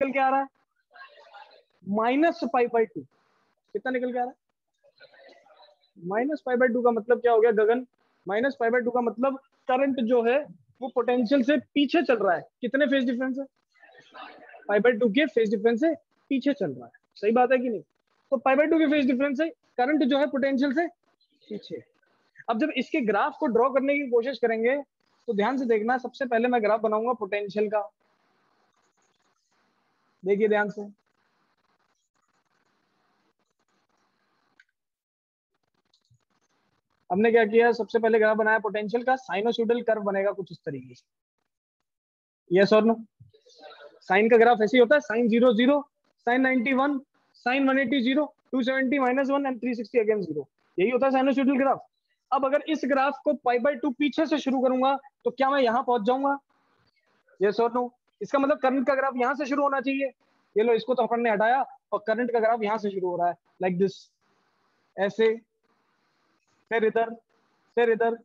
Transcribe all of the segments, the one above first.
निकल के आ रहा है -π/2। कितना निकल के आ रहा है? -π/2 का मतलब क्या हो गया गगन? -π/2 का मतलब करंट जो है वो पोटेंशियल से पीछे चल रहा है। कितने फेज डिफरेंस है? π/2 के फेज डिफरेंस से पीछे चल रहा है। सही बात है कि नहीं? तो π/2 के फेज डिफरेंस से करंट जो है पोटेंशियल से पीछे। अब जब इसके ग्राफ को ड्रॉ करने की कोशिश करेंगे तो ध्यान से देखना, सबसे पहले मैं ग्राफ बनाऊंगा पोटेंशियल का। देखिए ध्यान से, हमने क्या किया, सबसे पहले ग्राफ बनाया पोटेंशियल का। साइनोसॉइडल कर्व बनेगा कुछ इस तरीके से। यस और नो? साइन का ग्राफ ऐसे ही होता है, sine 0 0, sine 91, sine 180 0, 270 -1 and 360 again 0। यही होता है साइनोसॉइडल ग्राफ। अब अगर इस ग्राफ को π/2 पीछे से शुरू करूंगा तो क्या मैं यहां पहुंच जाऊंगा? यस और नो? इसका मतलब करंट का ग्राफ यहां से शुरू होना चाहिए। ये लो, इसको तो अपन ने हटाया और करंट का ग्राफ यहां से शुरू हो रहा है, लाइक दिस, ऐसे, फिर इधर, फिर इधर,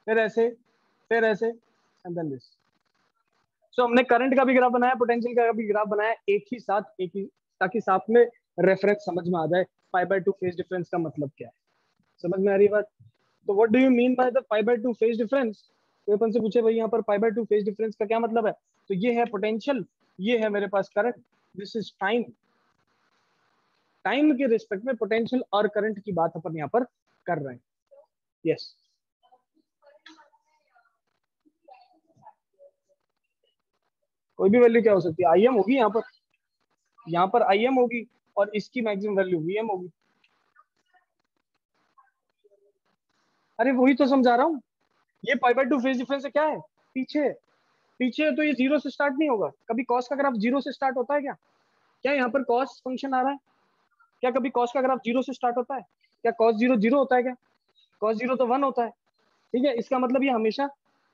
फिर ऐसे, फिर ऐसे, एंड देन दिस। सो हमने करंट का भी ग्राफ बनाया, पोटेंशियल का भी ग्राफ बनाया, एक ही साथ, एक ही, ताकि साथ में रेफरेंस समझ में आ जाए π/2 फेज डिफरेंस का मतलब क्या है। समझ में आ रही है बात? तो what do you mean by the π/2 phase difference? तो अपन से पूछे भाई यहाँ पर π/2 फेज डिफरेंस का क्या मतलब है, तो ये है पोटेंशियल, ये है मेरे पास current, this is time. Time के रिस्पेक्ट में पोटेंशियल और करंट की बात अपन यहाँ पर कर रहे हैं। यस, कोई भी वैल्यू क्या हो सकती है? आई एम होगी यहाँ पर आई एम होगी, और इसकी मैक्सिमम वैल्यू वी एम होगी। अरे वही तो समझा रहा हूँ। ये π/2 फेज डिफरेंस है, क्या है? पीछे। पीछे है तो ये जीरो से स्टार्ट नहीं होगा। कभी कॉस का ग्राफ जीरो से स्टार्ट होता है क्या? क्या यहाँ पर कॉस फंक्शन आ रहा है? क्या कभी कॉस का ग्राफ जीरो से स्टार्ट होता है? क्या कॉस जीरो जीरो होता है क्या? कॉस जीरो तो 1 होता है। ठीक है, इसका मतलब ये हमेशा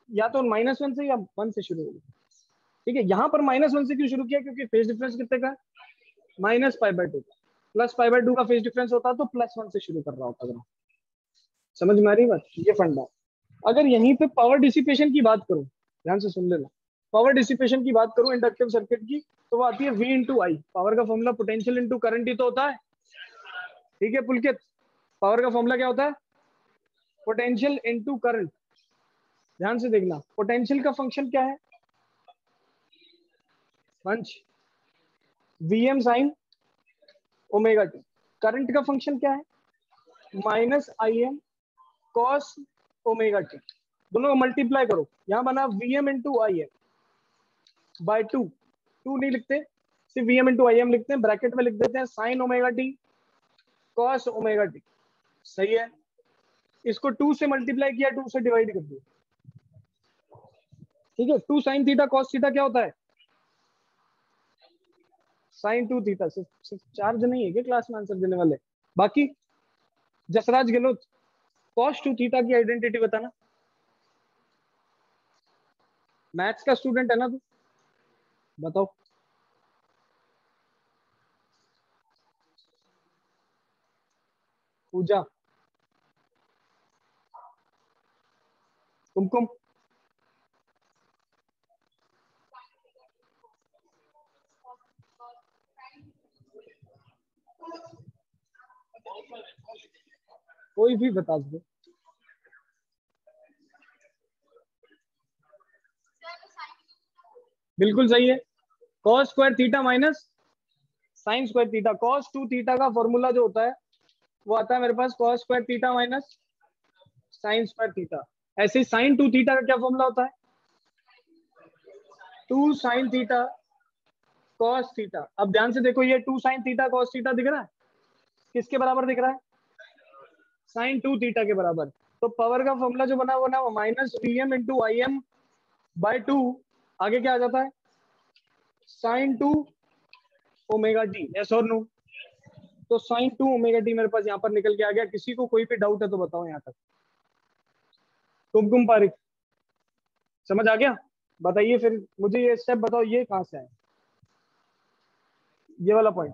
या तो -1 से या 1 से शुरू होगी। ठीक है, यहाँ पर -1 से क्यों शुरू किया? क्योंकि फेज डिफरेंस कितने का? -π/2 का। +π/2 का फेज डिफरेंस होता तो +1 से शुरू कर रहा होता ग्राफ। समझ में आ रही बात? ये फंडा। अगर यहीं पे पावर डिसिपेशन की बात करूं, ध्यान से सुन लेना, पावर डिसिपेशन की बात करूं इंडक्टिव सर्किट की, तो वो आती है V इंटू आई। पावर का फॉर्मूला पोटेंशियल इंटू करंट ही तो होता है। ठीक है पुलकित, पावर का फॉर्मूला क्या होता है? Potential into current. ध्यान से देखना, पोटेंशियल का फंक्शन क्या है? Vansh, Vm sine omega t. Current का फंक्शन क्या है? -Im cos omega t. दोनों को मल्टीप्लाई करो, यहां बना Vm into I M by 2। 2 नहीं लिखते, सिर्फ Vm इंटू आई एम लिखते हैं, ब्रैकेट में लिख देते हैं sign omega T cos omega T. सही है, इसको 2 से मल्टीप्लाई किया, 2 से डिवाइड कर दिया। ठीक है, 2 साइन थीटा कॉस थीटा क्या होता है? Sine 2 theta. सिर्फ 4 जन ही है क्या क्लास में आंसर देने वाले? बाकी जसराज गहलोत, कॉस 2 थीटा की आइडेंटिटी बताना। मैथ्स का स्टूडेंट है ना तू? बताओ। पूजा, कुमकुम, कोई भी बता दो। बिल्कुल सही है, cos square theta minus sine square theta. Cos 2 theta का फॉर्मूला जो होता है वो आता है मेरे पास cos square theta minus sine square theta. ऐसे ही साइन 2 थीटा का क्या फॉर्मूला होता है? 2 साइन थीटा कॉस थीटा। अब ध्यान से देखो, ये 2 साइन थीटा कॉस थीटा दिख रहा है, किसके बराबर दिख रहा है? साइन 2 थीटा के बराबर। तो पावर का फॉर्मूला जो बना वो ना -Vm into I M by 2, आगे क्या आ जाता है? Sine 2 omega t. यस और नो? तो साइन 2 ओमेगा टी मेरे पास यहाँ पर निकल के आ गया। किसी को कोई भी डाउट है तो बताओ यहाँ तक। कुमकुम पारिक, समझ आ गया? बताइए फिर मुझे ये स्टेप बताओ, ये कहाँ से है ये वाला पॉइंट?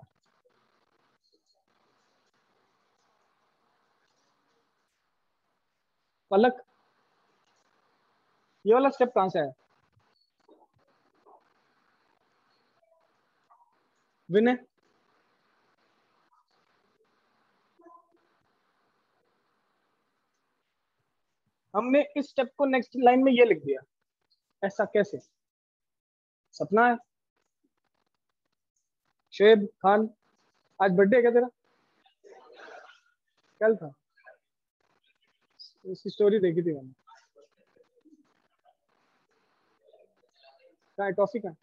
पलक, ये वाला स्टेप कहाँ से है? विनय, हमने इस स्टेप को नेक्स्ट लाइन में ये लिख दिया, ऐसा कैसे? सपना है। शुएब खान, आज बर्थडे है क्या तेरा? कल था, इसकी स्टोरी देखी थी मैंने। कहाँ है टॉफी? कहाँ?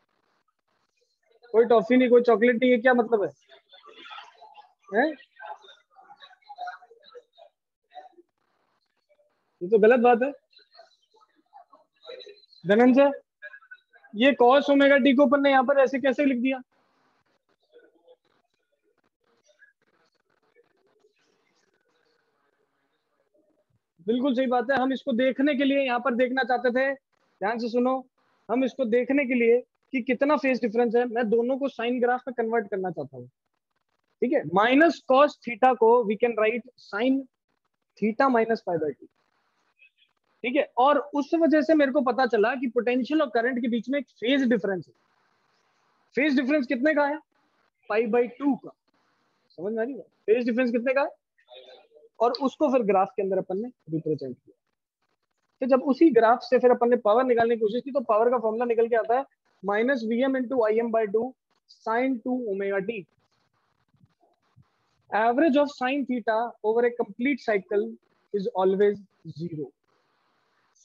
कोई टॉफी नहीं, कोई चॉकलेट नहीं है, क्या मतलब है? हैं? ये तो गलत बात है धनंजय। ये कॉस ओमेगा टी को अपन ने यहाँ पर ऐसे कैसे लिख दिया? बिल्कुल सही बात है, हम इसको देखने के लिए यहाँ पर देखना चाहते थे। ध्यान से सुनो, हम इसको देखने के लिए कि कितना फेज डिफरेंस है, मैं दोनों को साइन ग्राफ में कन्वर्ट करना चाहता हूँ। ठीक है, माइनस कॉस थीटा को we can write sine theta minus pi by 2। ठीक है, और उस वजह से मेरे को पता चला कि पोटेंशियल और करंट के बीच में एक फेज डिफरेंस है। फेज डिफरेंस कितने का है? पाई बाई 2 का। समझ में आ रही है? फेज डिफरेंस कितने का है? और उसको फिर ग्राफ के अंदर अपन ने रिप्रेजेंट किया। तो जब उसी ग्राफ से फिर अपन ने पावर निकालने की कोशिश की, तो पावर का फॉर्मूला निकल के आता है minus V M into I M by 2 sine 2 omega t. Average of sine theta over a complete cycle is always 0।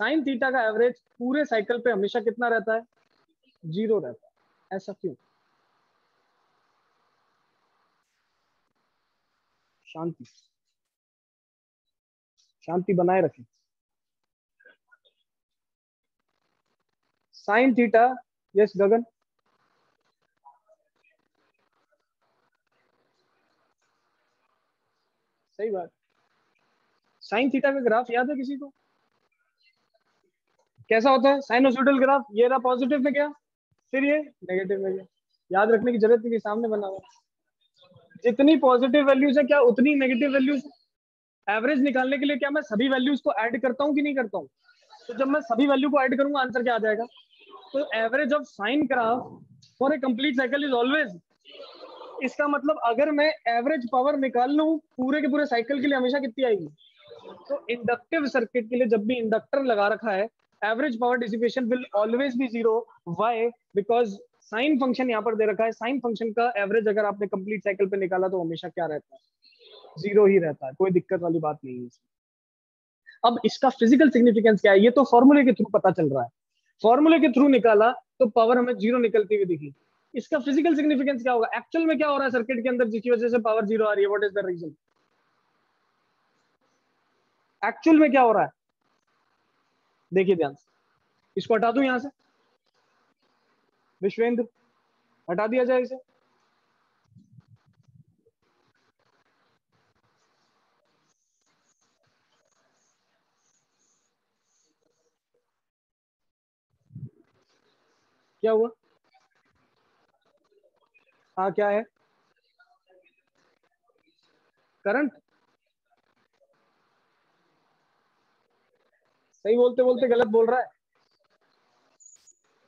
Sine theta का एवरेज पूरे साइकिल पे हमेशा कितना रहता है? 0 रहता है। ऐसा क्यों? शांति, शांति बनाए रखें। साइन थीटा, यस गगन, सही बात। साइन थीटा का ग्राफ याद है किसी को? कैसा होता है साइनोसॉइडल ग्राफ? ये रहा पॉजिटिव में गया, फिर ये नेगेटिव में गया। याद रखने की जरूरत नहीं, सामने बना हुआ। जितनी पॉजिटिव वैल्यूज है क्या उतनी नेगेटिव वैल्यूज? एवरेज निकालने के लिए क्या मैं सभी वैल्यूज को ऐड करता हूँ कि नहीं करता हूँ? तो जब मैं सभी वैल्यू को ऐड करूंगा आंसर क्या आ जाएगा? तो average of sign graph for a complete cycle is always. इसका मतलब अगर मैं एवरेज पावर निकाल लूं पूरे के पूरे साइकिल के लिए, हमेशा कितनी आएगी? तो इंडक्टिव सर्किट के लिए जब भी इंडक्टर लगा रखा है, average power dissipation will always be 0। Why? Because sine function यहाँ पर दे रखा है, साइन फंक्शन का एवरेज अगर आपने कंप्लीट साइकिल पे निकाला तो हमेशा क्या रहता है? 0 ही रहता है। कोई दिक्कत वाली बात नहीं है। अब इसका फिजिकल सिग्निफिकेंस क्या है, ये तो फॉर्मूले के थ्रू पता चल रहा है। फॉर्मूले के थ्रू निकाला तो पावर हमें 0 निकलती हुई दिखी। इसका फिजिकल सिग्निफिकेंस क्या होगा? एक्चुअल में क्या हो रहा है सर्किट के अंदर जिसकी वजह से पावर 0 आ रही है? What is the reason? Actual में क्या हो रहा है? देखिए ध्यान से, इसको हटा दूं यहां से, विश्वेंद्र हटा दिया जाए इसे। क्या हुआ? हाँ क्या है? करंट। सही बोलते बोलते गलत बोल रहा है।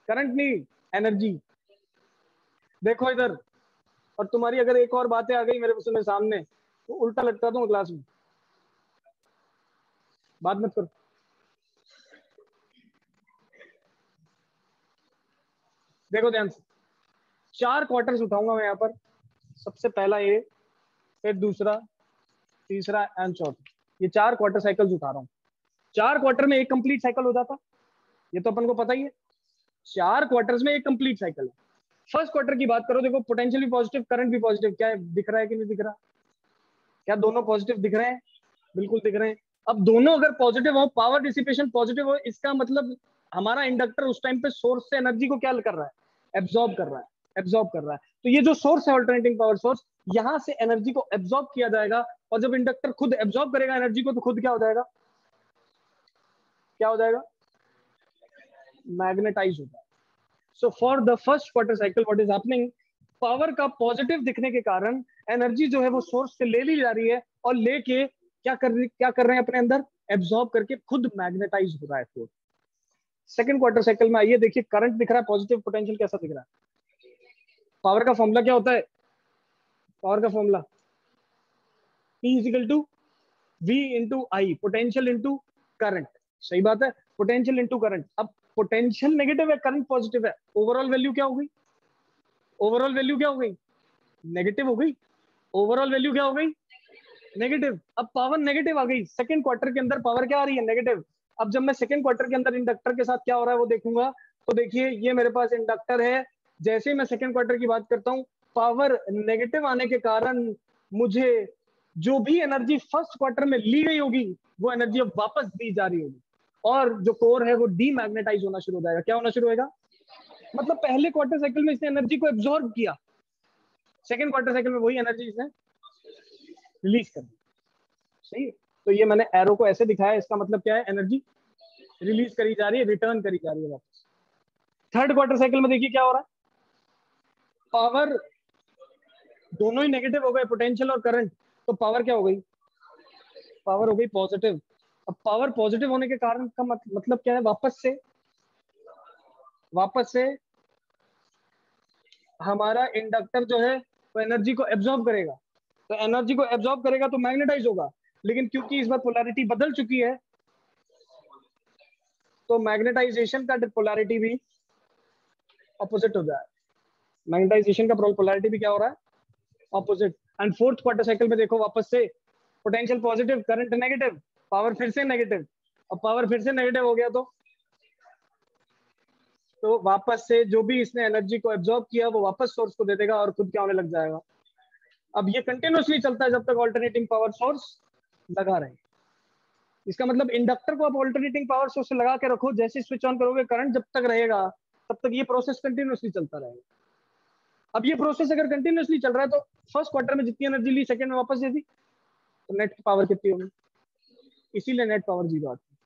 करंट नहीं, एनर्जी। देखो इधर, और तुम्हारी अगर एक और बातें आ गई मेरे सामने तो उल्टा लटका दूंगा क्लास में। बात मत करो। देखो ध्यान से, 4 क्वार्टर्स उठाऊंगा मैं यहाँ पर। सबसे पहला ये, फिर दूसरा, तीसरा एंड चौथा। ये 4 क्वार्टर साइकिल्स उठा रहा हूँ। 4 क्वार्टर में एक कंप्लीट साइकिल हो जाता, ये तो अपन को पता ही है। 4 क्वार्टर्स में एक कंप्लीट साइकिल है। फर्स्ट क्वार्टर की बात करो, देखो पोटेंशियल भी पॉजिटिव, करंट भी पॉजिटिव। क्या है, दिख रहा है कि नहीं दिख रहा? क्या दोनों पॉजिटिव दिख रहे हैं? बिल्कुल दिख रहे हैं। अब दोनों अगर पॉजिटिव हो, पावर डिसिपेशन पॉजिटिव हो, इसका मतलब हमारा इंडक्टर उस टाइम पे सोर्स से एनर्जी को क्या कर रहा है? एब्जॉर्ब कर रहा है। एब्जॉर्ब कर रहा है। तो ये जो सोर्स है अल्टरनेटिंग पावर सोर्स, यहां से एनर्जी को एब्जॉर्ब किया जाएगा। और जब इंडक्टर खुद एब्जॉर्ब करेगा एनर्जी को, तो खुद क्या हो जाएगा? क्या हो जाएगा? मैग्नेटाइज हो जाएगा। So for the first quarter cycle what is happening, power का पॉजिटिव दिखने के कारण एनर्जी जो है वो सोर्स से ले ली जा रही है, और लेके क्या कर रहे हैं अपने अंदर? एब्जॉर्ब करके खुद मैग्नेटाइज हो रहा है। सेकंड क्वार्टर साइकिल में आइए, देखिए करंट दिख रहा है पॉजिटिव, पोटेंशियल कैसा दिख रहा है? पावर का फॉर्मूला क्या होता है? पावर का formula P is equal to V into I, potential into current. सही बात है, पोटेंशियल इंटू करंट। अब पोटेंशियल नेगेटिव है, करंट पॉजिटिव है, ओवरऑल वैल्यू क्या हो गई? ओवरऑल वैल्यू क्या हो गई? नेगेटिव हो गई। ओवरऑल वैल्यू क्या हो गई? नेगेटिव। अब पावर नेगेटिव आ गई, सेकंड क्वार्टर के अंदर पावर क्या आ रही है? नेगेटिव। अब जब मैं सेकंड क्वार्टर के अंदर इंडक्टर के साथ क्या हो रहा है वो देखूंगा, तो देखिए ये मेरे पास इंडक्टर है, जैसे ही मैं सेकंड क्वार्टर की बात करता हूँ, पावर नेगेटिव आने के कारण मुझे जो भी एनर्जी फर्स्ट क्वार्टर में ली गई होगी वो एनर्जी अब वापस दी जा रही होगी, और जो कोर है वो डीमैग्नेटाइज होना शुरू हो जाएगा। क्या होना शुरू होगा? मतलब पहले क्वार्टर साइकिल में इसने एनर्जी को एब्जॉर्ब किया, सेकंड क्वार्टर साइकिल में वही एनर्जी इसने रिलीज कर दी। सही है? तो ये मैंने एरो को ऐसे दिखाया, इसका मतलब क्या है? एनर्जी रिलीज करी जा रही है, रिटर्न करी जा रही है वापस। थर्ड क्वार्टर साइकिल में देखिए क्या हो रहा है, पावर दोनों ही नेगेटिव हो गए, पोटेंशियल और करंट, तो पावर क्या हो गई? पावर हो गई पॉजिटिव। अब पावर पॉजिटिव होने के कारण का मतलब क्या है? वापस से हमारा इंडक्टर जो है वो एनर्जी को एब्जॉर्ब करेगा, तो एनर्जी को एब्जॉर्ब करेगा तो मैग्नेटाइज होगा, लेकिन क्योंकि इस बार पोलैरिटी बदल चुकी है तो मैग्नेटाइजेशन का पोलैरिटी भी ऑपोजिट हो जाए। मैग्नेटाइजेशन का पोलैरिटी भी क्या हो रहा है? Opposite. And fourth quarter cycle में देखो वापस से potential positive, current negative, power फिर से नेगेटिव। अब पावर फिर से नेगेटिव हो गया तो वापस से जो भी इसने एनर्जी को एब्जॉर्ब किया वो वापस सोर्स को दे देगा और खुद क्या होने लग जाएगा। अब ये कंटिन्यूअसली चलता है जब तक ऑल्टरनेटिंग पावर सोर्स लगा रहे। इसका मतलब इंडक्टर को आप ऑल्टरनेटिंग पावर सोर्स से लगा के रखो, जैसे स्विच ऑन करोगे करंट जब तक रहेगा तब तक ये प्रोसेस कंटिन्यूअसली चलता रहेगा। अब ये प्रोसेस अगर कंटिन्यूअसली चल रहा है तो फर्स्ट क्वार्टर में जितनी एनर्जी ली सेकंड में वापस दे दी, तो नेट पावर कितनी होगी? इसीलिए नेट पावर 0 आती है।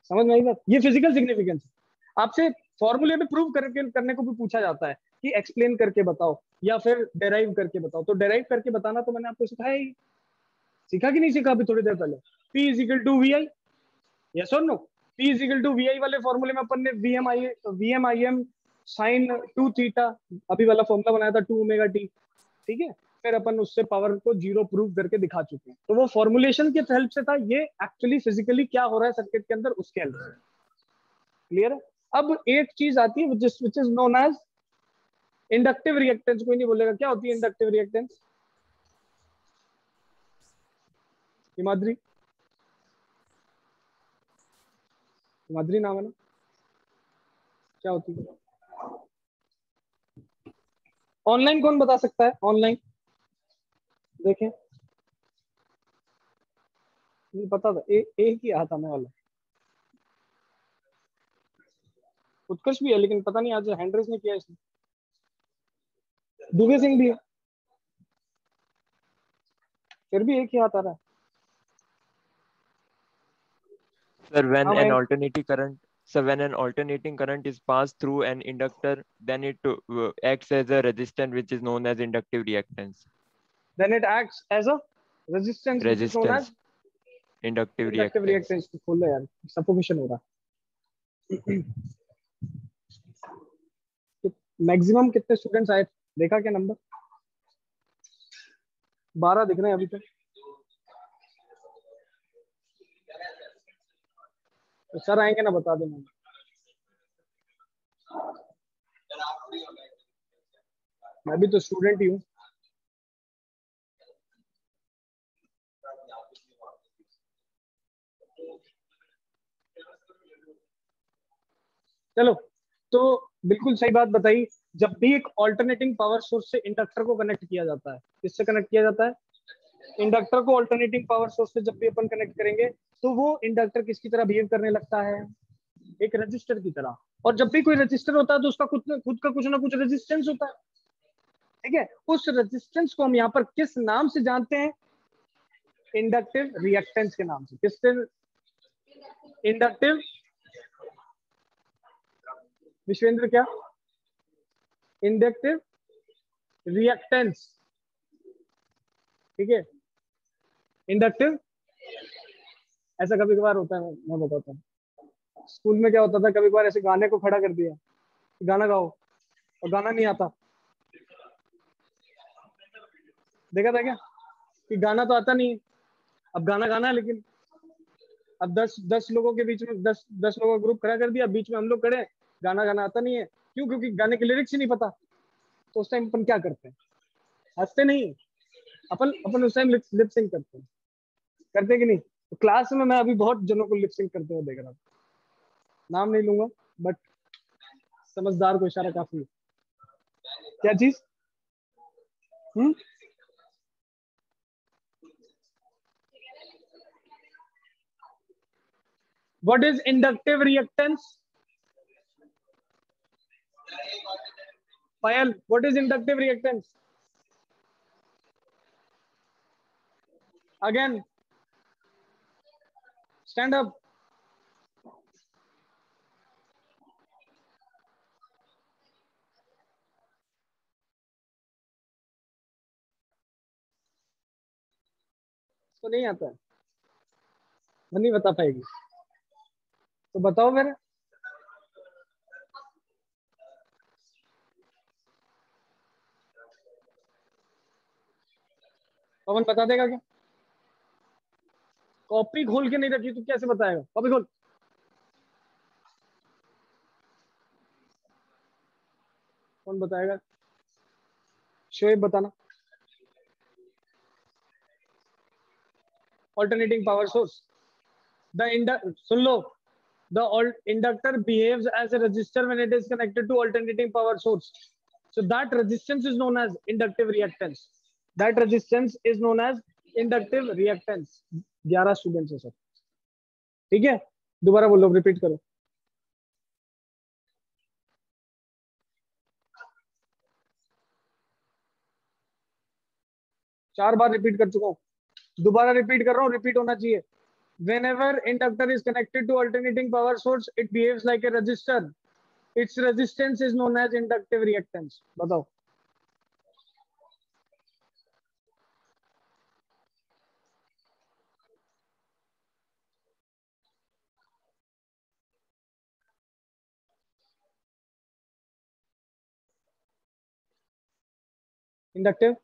समझ में आई बात? ये फिजिकल सिग्निफिकेंस है। आपसे फॉर्मूले में प्रूव करने को भी पूछा जाता है कि एक्सप्लेन करके बताओ या फिर डेराइव करके बताओ, तो डेराइव करके बताना तो मैंने आपको सिखाया ही। सीखा कि नहीं सीखा अभी थोड़ी देर पहले? P is equal to V I, yes और no? P is equal to V I वाले फॉर्मूले में अपन ने V M I M sine 2 theta अभी वाला फॉर्मूला बनाया था, 2 ओमेगा टी। ठीक है, फिर अपन उससे पावर को 0 प्रूव करके दिखा चुके हैं, तो वो फॉर्मुलेशन के हेल्प से था। ये एक्चुअली फिजिकली क्या हो रहा है सर्किट के अंदर उसके हेल्प से। क्लियर है? अब एक चीज आती है which is known as inductive reactance. कोई नहीं बोलेगा क्या होती है इंडक्टिव रिएक्टेंस? हिमाद्री, हिमाद्री नाम है ना? क्या होती है? ऑनलाइन कौन बता सकता है? ऑनलाइन देखें, मुझे पता था एक ही आता मैं वाला। उत्कर्ष भी है लेकिन पता नहीं आज हैंड रेस नहीं किया इसने। दुबे सिंह भी है, फिर भी एक ही हाथ आ रहा है। Sir, when हाँ an Mayank, alternating current, so when an alternating current is passed through an inductor, then it acts as a resistance, which is known as inductive reactance. then it acts as a resistance which is known as Resistance, inductive inductive reactance. Reactance. खोल लो यार, suffocation हो रहा है। Maximum कितने students आए? देखा क्या number? 12 दिख रहे हैं अभी तक। तो सर आएंगे ना, बता देना। मैं भी तो स्टूडेंट ही हूँ। चलो, तो बिल्कुल सही बात बताई। जब भी एक ऑल्टरनेटिंग पावर सोर्स से इंडक्टर को कनेक्ट किया जाता है, किससे कनेक्ट किया जाता है? इंडक्टर को ऑल्टरनेटिंग पावर सोर्स से जब भी अपन कनेक्ट करेंगे तो वो इंडक्टर किसकी तरह बिहेव करने लगता है? एक रजिस्टर की तरह। और जब भी कोई रजिस्टर होता है तो उसका खुद का कुछ ना कुछ रेजिस्टेंस होता है। ठीक है, उस रेजिस्टेंस को हम यहाँ पर किस नाम से जानते हैं? इंडक्टिव रिएक्टेंस के नाम से। किससे? इंडक्टिव, विश्वेंद्र क्या? Inductive reactance. ठीक है, इंडक्टिव। ऐसा कभी कभार होता है, मैं बताता हूँ। स्कूल में क्या होता था, कभी कभार ऐसे गाने को खड़ा कर दिया, गाना गाओ, और गाना नहीं आता, देखा था क्या कि गाना तो आता नहीं है, अब गाना गाना है, लेकिन अब 10 लोगों के बीच में 10 लोगों का ग्रुप खड़ा कर दिया, बीच में हम लोग खड़े हैं, गाना गाना आता नहीं है, क्यों? क्योंकि गाने के लिरिक्स ही नहीं पता। तो उस टाइम अपन क्या करते हैं? हंसते नहीं, अपन अपन उस टाइम लिप सिंक करते हैं, करते कि नहीं? तो क्लास में मैं अभी बहुत जनों को लिप सिंक करते हुए देख रहा हूँ, नाम नहीं लूंगा, बट समझदार को इशारा काफी है। क्या चीज? What is inductive reactance? Payal, what is inductive reactance? Again, stand up. तो नहीं आता है, वो नहीं बता पाएगी, तो बताओ मेरे। पवन बता देगा क्या? कॉपी खोल के नहीं रखी तो कैसे बताएगा? कॉपी खोल। कौन बताएगा? शोएब बताना। Alternating power source. Soon low, the inductor behaves as a resistor when it is connected to alternating power source. So that resistance is known as inductive reactance. That resistance is known as inductive reactance. 11 students है sir, ठीक है? दोबारा बोलो, repeat करो। चार बार repeat कर चुका हूँ, दोबारा रिपीट कर रहा हूँ, रिपीट होना चाहिए। Whenever inductor is connected to alternating power source, it behaves like a resistor. Its resistance is known as inductive reactance. बताओ। इंडक्टिव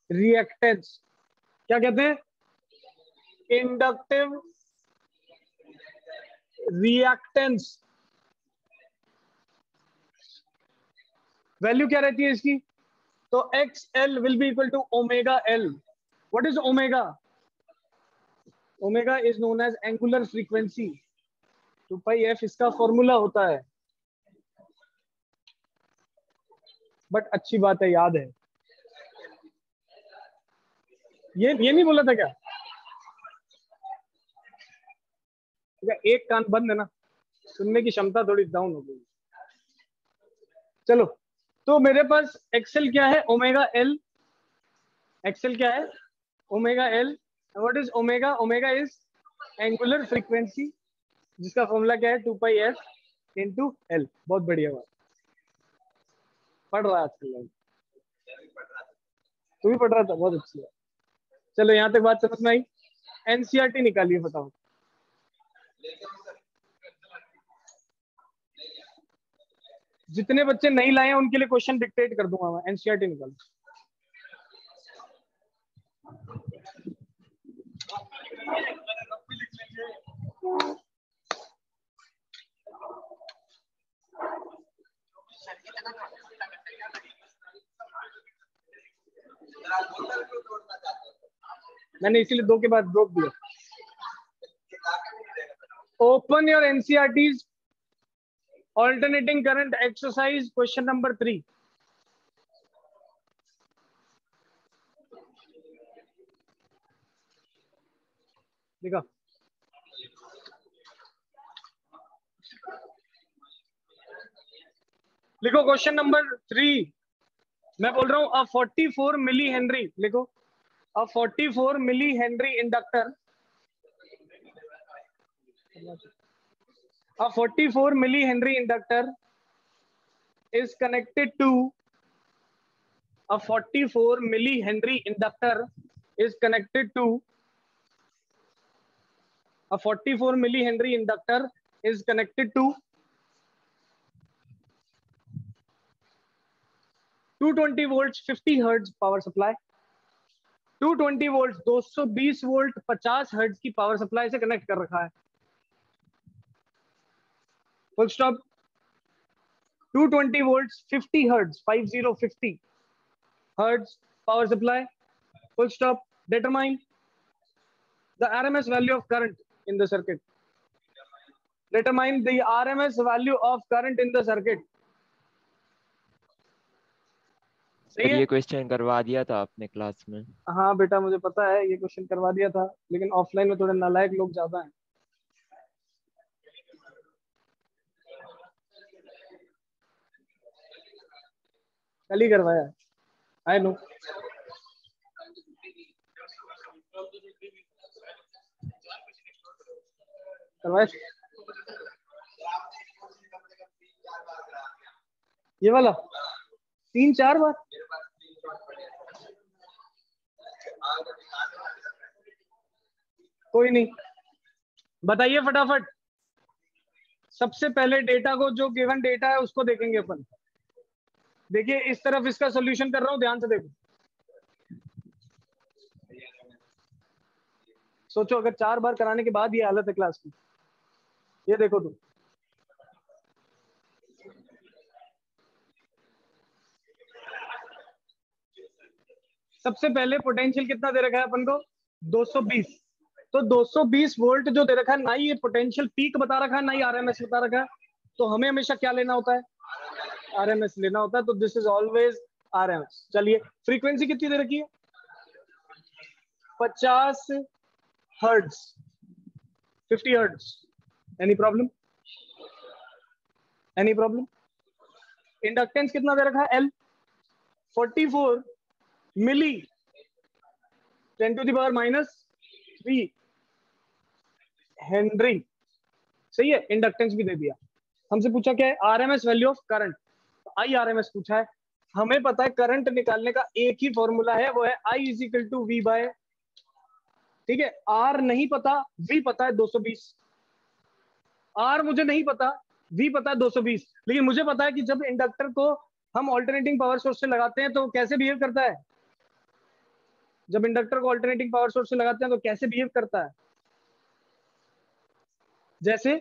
रिएक्टेंस क्या कहते हैं? Inductive reactance. वैल्यू क्या रहती है इसकी? तो XL will be equal to omega L। What is omega? Omega is known as angular frequency. 2πf इसका फॉर्मूला होता है, बट अच्छी बात है, याद है। ये नहीं बोला था क्या? एक कान बंद है ना, सुनने की क्षमता थोड़ी डाउन हो गई। चलो, तो मेरे पास एक्सेल क्या है? Omega L. एक्सेल क्या है? Omega L. What is omega? Omega is angular frequency, जिसका फॉर्मूला क्या है? 2πf into L. बहुत बढ़िया बात, पढ़ रहा है आजकल। तू भी पढ़ रहा था, बहुत अच्छी बात। चलो, यहाँ तक बात समझ में आई। एनसीईआरटी निकालिए, बताओ। जितने बच्चे नहीं लाए हैं उनके लिए क्वेश्चन डिक्टेट कर दूंगा मैं। एनसीईआरटी निकालो। मैंने इसीलिए 2 के बाद रोक दिया। Open your NCERTs, alternating current exercise, question number 3। देखा? लिखो क्वेश्चन नंबर 3। मैं बोल रहा हूं, अ 44 मिली हेनरी, लिखो, a 44 millihenry inductor, a 44 millihenry inductor is connected to a 44 millihenry inductor is connected to a 44 millihenry inductor is connected to 220 volts 50 hertz power supply. 220 volt 220 volt 50 hertz की power supply से connect कर रखा है, full stop. 220 volt 50 hertz 50 hertz power supply, full stop. Determine the RMS value of current in the circuit. Determine the RMS value of current in the circuit. सही है? ये question करवा दिया था आपने क्लास में। हाँ बेटा मुझे पता है ये क्वेश्चन करवा दिया था, लेकिन ऑफलाइन में थोड़े नालायक लोग ज्यादा हैं। कल ही करवाया, आई नो। करवाया ये वाला 3-4 बार। कोई नहीं, बताइए फटाफट। सबसे पहले डेटा को, जो गिवन डेटा है उसको देखेंगे अपन। देखिए इस तरफ इसका सॉल्यूशन कर रहा हूं, ध्यान से देखो। सोचो अगर 4 बार कराने के बाद ये हालत है क्लास की, ये देखो तुम। सबसे पहले पोटेंशियल कितना दे रखा है अपन को, 220। तो 220 वोल्ट जो दे रखा है, ना ही ये पोटेंशियल पीक बता रखा है, ना ही आरएमएस बता रखा है। तो हमें हमेशा क्या लेना होता है, आरएमएस लेना होता है। तो दिस इज ऑलवेज आरएमएस। चलिए फ्रीक्वेंसी कितनी दे रखी है, 50 hertz 50 hertz. Any problem, any problem. Inductance कितना दे रखा है, L 44 मिली 10⁻³ हेनरी। सही है, इंडक्टेंस भी दे दिया। हमसे पूछा क्या है, RMS value of current. I RMS पूछा है। हमें पता है करंट निकालने का एक ही फॉर्मूला है, वो है I = V/, ठीक है। आर नहीं पता, वी पता है 220। आर मुझे नहीं पता, वी पता है 220। लेकिन मुझे पता है कि जब इंडक्टर को हम ऑल्टरनेटिंग पावर सोर्स से लगाते हैं तो कैसे बिहेव करता है। जब इंडक्टर को ऑल्टरनेटिंग पावर सोर्स से लगाते हैं तो कैसे बिहेव करता है, जैसे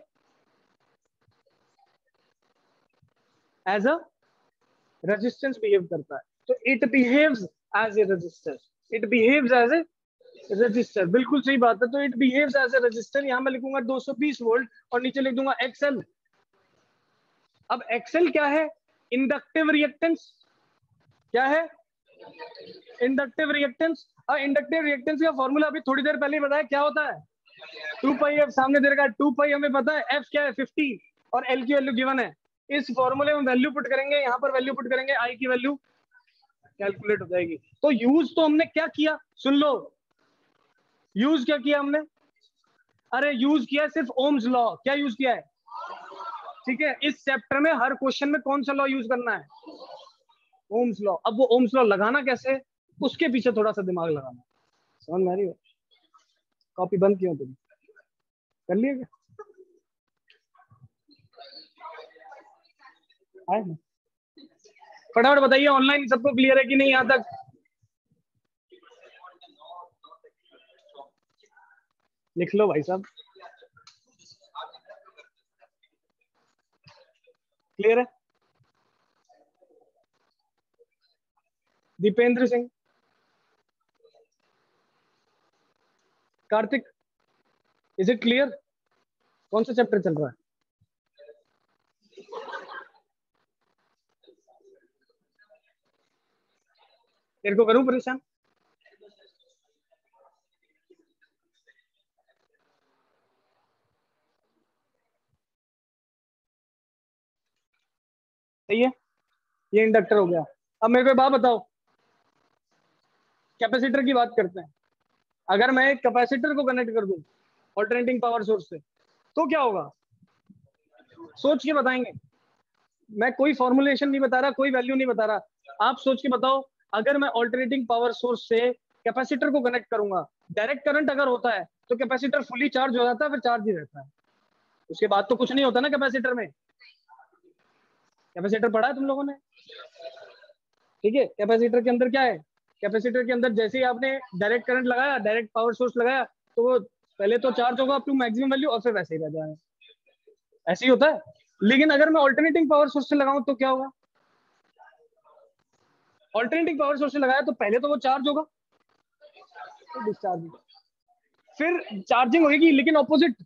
एज अ रेजिस्टेंस बिहेव करता है। तो it behaves as a resistor, it behaves as a resistor. बिल्कुल सही बात है। तो it behaves as a resistor. यहां मैं लिखूंगा 220 वोल्ट और नीचे लिख दूंगा XL। अब XL क्या है, इंडक्टिव रिएक्टेंस। क्या है, इंडक्टिव रिएक्टेंस। और इंडक्टिव रिएक्टेंस का फॉर्मूला अभी थोड़ी देर पहले बताया, क्या होता है, 2πf। सामने दे रखा है 2π, हमें पता है f क्या है 50 और L की वैल्यू गिवन है। इस फॉर्मूले में वैल्यू पुट करेंगे, यहाँ पर वैल्यू पुट करेंगे, I की वैल्यू कैलकुलेट हो जाएगी। तो यूज तो हमने क्या किया, सुन लो, यूज क्या किया हमने, अरे यूज किया सिर्फ ओम्स लॉ। क्या यूज किया है, ठीक है। इस चैप्टर में हर क्वेश्चन में कौन सा लॉ यूज करना है, ओम्स लॉ। अब वो ओम्स लॉ लगाना कैसे, उसके पीछे थोड़ा सा दिमाग लगाना। समझ में आ रही है, कॉपी बंद क्यों तुम, कर लिए क्या, आए ना? फटाफट बताइए, ऑनलाइन सबको क्लियर है कि नहीं यहाँ तक। लिख लो भाई साहब, क्लियर है। Deependra Singh, Kartik, is it clear, कौन सा चैप्टर चल रहा है। तेरे को करूं परेशान, सही है। ये इंडक्टर हो गया। अब मेरे को एक बात बताओ, कैपेसिटर की बात करते हैं। अगर मैं एक कैपेसिटर को कनेक्ट कर दूं ऑल्टरनेटिंग पावर सोर्स से, तो क्या होगा, सोच के बताएंगे। मैं कोई फॉर्मुलेशन नहीं बता रहा, कोई वैल्यू नहीं बता रहा, आप सोच के बताओ। अगर मैं ऑल्टरनेटिंग पावर सोर्स से कैपेसिटर को कनेक्ट करूंगा, डायरेक्ट करंट अगर होता है तो कैपेसिटर फुली चार्ज हो जाता है, फिर चार्ज ही रहता है। उसके बाद तो कुछ नहीं होता ना कैपेसिटर में। कैपेसिटर पढ़ा है तुम लोगों ने, ठीक है। कैपेसिटर के अंदर क्या है, कैपेसिटर के अंदर जैसे ही आपने डायरेक्ट करंट लगाया, डायरेक्ट पावर सोर्स लगाया, तो वो पहले तो चार्ज होगा अप टू मैक्सिमम वैल्यू और फिर वैसे ही रह जाएगा। ऐसे ही होता है। लेकिन अगर मैं ऑल्टरनेटिंग पावर सोर्स से लगाऊं तो क्या होगा? ऑल्टरनेटिंग पावर सोर्स से लगाया तो पहले तो वो चार्ज होगा, तो डिस्चार्ज होगा, फिर चार्जिंग होगी लेकिन ऑपोजिट,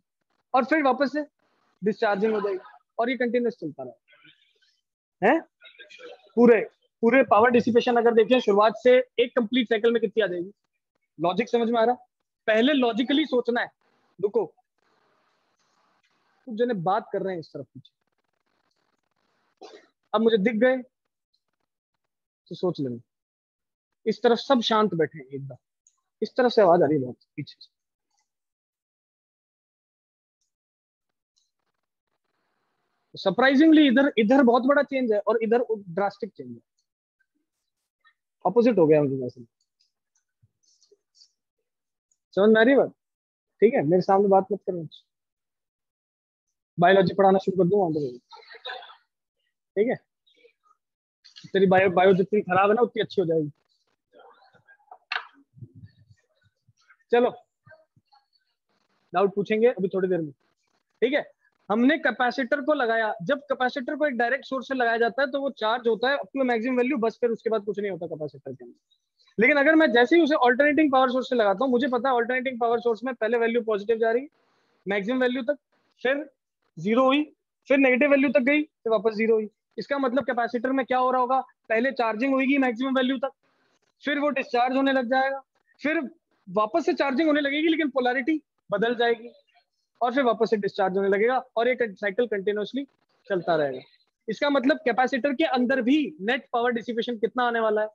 और फिर वापस से डिस्चार्जिंग हो जाएगी, और ये कंटिन्यूस चलता रहा है। पूरे पूरे पावर डिसिपेशन अगर देखें शुरुआत से एक कंप्लीट साइकिल में कितनी आ जाएगी? लॉजिक समझ में आ रहा? पहले लॉजिकली सोचना है। रुको, कुछ जने बात कर रहे हैं इस तरफ पीछे, अब मुझे दिख गए तो सोच लेना। इस तरफ सब शांत बैठे हैं एकदम, इस तरफ से आवाज आ रही है बहुत पीछे से। सरप्राइजिंगली इधर इधर बहुत बड़ा चेंज है और इधर ड्रास्टिक चेंज है, ऑपोजिट हो गया मुझे वैसे। समझ में आ रही है बात? ठीक है, मेरे सामने बात मत करो, बायोलॉजी पढ़ाना शुरू कर दूं वहां पर, ठीक है? तेरी बायो बायो जितनी खराब है ना उतनी अच्छी हो जाएगी। चलो, डाउट पूछेंगे अभी थोड़ी देर में, ठीक है? हमने कैपेसिटर को लगाया, जब कैपेसिटर को एक डायरेक्ट सोर्स से लगाया जाता है तो वो चार्ज होता है अप टू मैक्सिमम वैल्यू, बस फिर उसके बाद कुछ नहीं होता कैपेसिटर के अंदर। लेकिन अगर मैं जैसे ही उसे ऑल्टरनेटिंग पावर सोर्स से लगाता हूँ, मुझे पता है ऑल्टरनेटिंग पावर सोर्स में पहले वैल्यू पॉजिटिव जा रही है मैक्सिमम वैल्यू तक, फिर जीरो हुई, फिर नेगेटिव वैल्यू तक गई, फिर वापस जीरो हुई। इसका मतलब कैपेसिटर में क्या हो रहा होगा? पहले चार्जिंग होगी मैक्सिमम वैल्यू तक, फिर वो डिस्चार्ज होने लग जाएगा, फिर वापस से चार्जिंग होने लगेगी लेकिन पोलैरिटी बदल जाएगी, और फिर वापस से डिस्चार्ज होने लगेगा, और एक साइकिल कंटिन्यूअसली चलता रहेगा। इसका मतलब कैपेसिटर के अंदर भी नेट पावर डिसिपेशन कितना आने वाला है?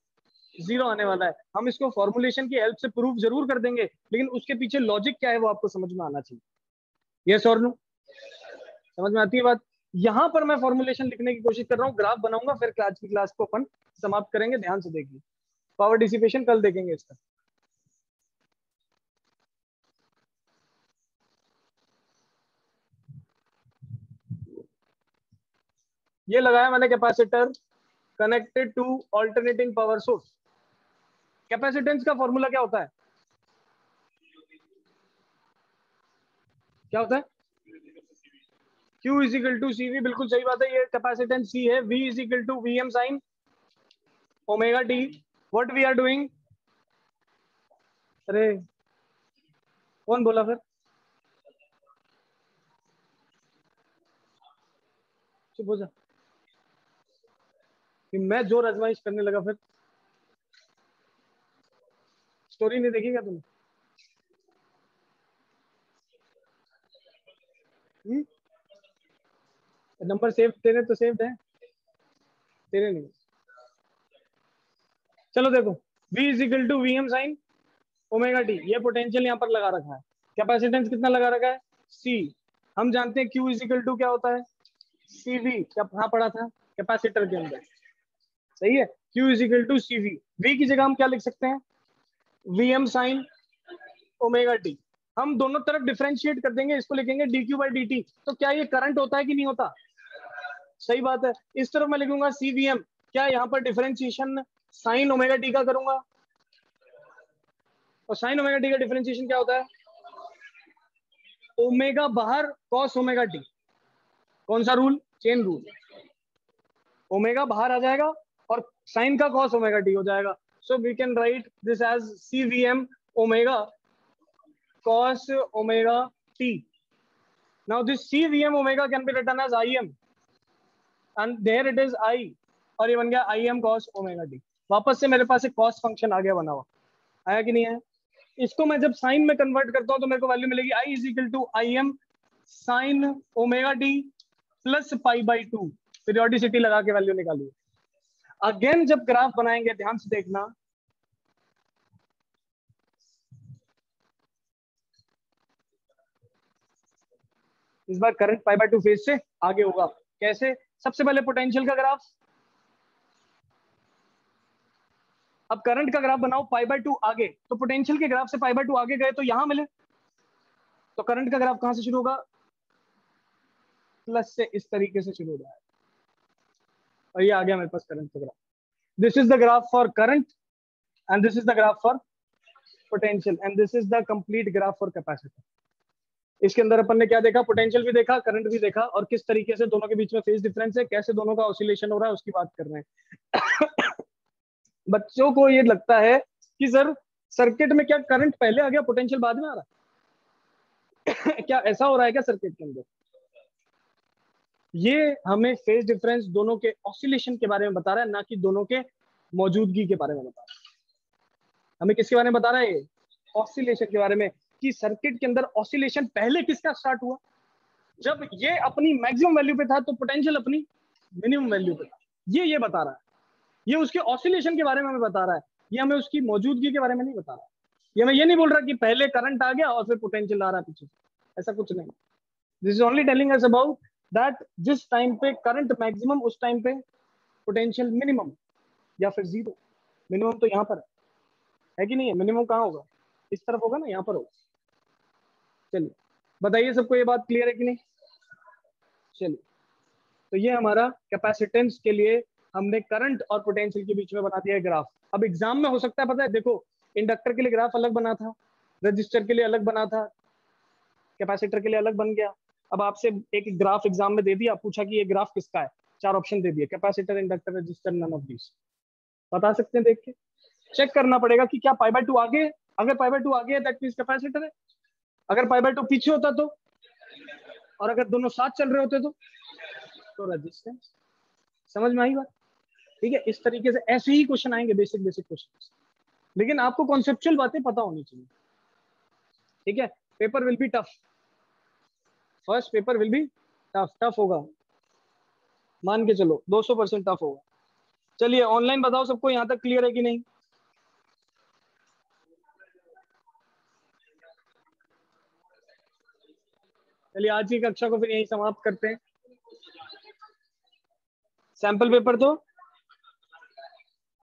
जीरो आने वाला है। हम इसको फॉर्मुलेशन की हेल्प से प्रूव जरूर कर देंगे, लेकिन उसके पीछे लॉजिक क्या है वो आपको समझ में आना चाहिए। यस और नो? समझ में आती है बात? यहां पर मैं फॉर्मुलेशन लिखने की कोशिश कर रहा हूँ, ग्राफ बनाऊंगा, फिर आज की क्लास को अपन समाप्त करेंगे। ध्यान से देखिए, पावर डिसिपेशन कल देखेंगे इसका। ये लगाया मैंने capacitor connected to alternating power source. Capacitance का फॉर्मूला क्या होता है? क्या होता है? Q is equal to CV, बिल्कुल सही बात है, ये कैपेसिटेंस C है। V is equal to VM sine omega t. What we are doing? अरे कौन बोला फिर? चुप हो जा, कि मैं जोर आजमाइश करने लगा फिर। स्टोरी नहीं देखी क्या तुमने? नंबर सेव तेरे तो सेव्ड है, तेरे नहीं। चलो देखो, V is equal to VM sine omega t, ये पोटेंशियल यहाँ पर लगा रखा है। कैपेसिटेंस कितना लगा रखा है? C। हम जानते हैं Q इज इक्वल टू क्या होता है? CV। क्या कहाँ पढ़ा था? कैपेसिटर के अंदर, सही है। Q is equal to CV। V की जगह हम क्या लिख सकते हैं? VM sine omega T. हम दोनों तरफ डिफरेंशिएट कर देंगे, इसको लिखेंगे dq बाई dt। तो क्या ये करंट होता है कि नहीं होता? सही बात है। इस तरफ मैं लिखूंगा CVM, क्या यहाँ पर डिफरेंशिएशन साइन ओमेगा टी का करूंगा, और साइन ओमेगा टी का डिफरेंशिएशन क्या होता है? ओमेगा बाहर कॉस ओमेगा टी। कौन सा रूल? Chain rule. ओमेगा बाहर आ जाएगा और साइन का कॉस ओमेगा टी हो जाएगा। So we can write this as CVM omega cos omega t. Now this CVM omega can be written as IM, and there it is I, और ये बन गया IM cos omega t। वापस से मेरे पास एक cos फंक्शन आ गया बना हुआ, आया कि नहीं आया? इसको मैं जब साइन में कन्वर्ट करता हूं तो मेरे को वैल्यू मिलेगी I is equal to IM sine omega t plus pi by 2। Periodicity लगा के वैल्यू निकालिए। अगेन जब ग्राफ बनाएंगे ध्यान से देखना, इस बार करंट पाई बाय 2 फेज से आगे होगा। कैसे? सबसे पहले पोटेंशियल का ग्राफ, अब करंट का ग्राफ बनाओ पाई बाय 2 आगे, तो पोटेंशियल के ग्राफ से पाई बाय 2 आगे गए तो यहां मिले, तो करंट का ग्राफ कहां से शुरू होगा? प्लस से इस तरीके से शुरू हो जाएगा, और ये आ गया मेरे पास करंट का graph. This is the graph for current and this is the graph for potential and this is the complete graph for capacitor. इसके अंदर अपन ने क्या देखा, पोटेंशियल भी देखा, करंट भी देखा, और किस तरीके से दोनों के बीच में फेज डिफरेंस है, कैसे दोनों का ऑसिलेशन हो रहा है, उसकी बात कर रहे हैं। बच्चों को ये लगता है कि सर सर्किट में क्या करंट पहले आ गया, पोटेंशियल बाद में आ रहा है? क्या ऐसा हो रहा है क्या सर्किट के अंदर? ये हमें फेज डिफरेंस दोनों के ऑसिलेशन के बारे में बता रहा है, ना कि दोनों के मौजूदगी के बारे में बता रहा है। हमें किसके बारे में बता रहा है? ऑसिलेशन के बारे में, कि सर्किट के अंदर ऑसिलेशन पहले किसका स्टार्ट हुआ, जब ये अपनी मैक्सिमम वैल्यू पे था तो पोटेंशियल अपनी मिनिमम वैल्यू पे था। ये बता रहा है, ये उसके ऑसिलेशन के बारे में हमें बता रहा है, ये हमें उसकी मौजूदगी के बारे में नहीं बता रहा। ये हमें ये नहीं बोल रहा कि पहले करंट आ गया और फिर पोटेंशियल आ रहा है पीछे, ऐसा कुछ नहीं। This is only telling us about that जिस टाइम पे करंट मैक्सिमम उस टाइम पे पोटेंशियल मिनिमम या फिर जीरो। मिनिमम तो यहाँ पर है कि नहीं है? मिनिमम कहाँ होगा? इस तरफ होगा ना, यहाँ पर होगा। चलिए बताइए सबको ये बात क्लियर है कि नहीं? चलिए, तो ये हमारा कैपेसिटेंस के लिए हमने करंट और पोटेंशियल के बीच में बना दिया है ग्राफ। अब एग्जाम में हो सकता है, पता है, देखो इंडक्टर के लिए ग्राफ अलग बना था, रजिस्टर के लिए अलग बना था, कैपेसिटर के लिए अलग बन गया। अब आपसे एक ग्राफ एग्जाम में दे दिया, पूछा कि ये ग्राफ किसका है, 4 ऑप्शन दे दिए, capacitor, inductor, resistor, none of this. बता सकते हैं देख के, चेक करना पड़ेगा कि क्या π/2 आगे है। अगर π/2 आगे है दैट मींस कैपेसिटर है, अगर π/2 पीछे होता तो, और अगर दोनों साथ चल रहे होते तो रेजिस्टेंस। समझ में आई बात? ठीक है, इस तरीके से ऐसे ही क्वेश्चन आएंगे, बेसिक क्वेश्चन, लेकिन आपको कॉन्सेप्चुअल बातें पता होनी चाहिए। ठीक है, paper will be tough, first paper will be tough होगा, मान के चलो 200% टफ होगा। चलिए ऑनलाइन बताओ सबको यहाँ तक क्लियर है कि नहीं? चलिए आज की कक्षा को फिर यही समाप्त करते हैं। सैंपल पेपर तो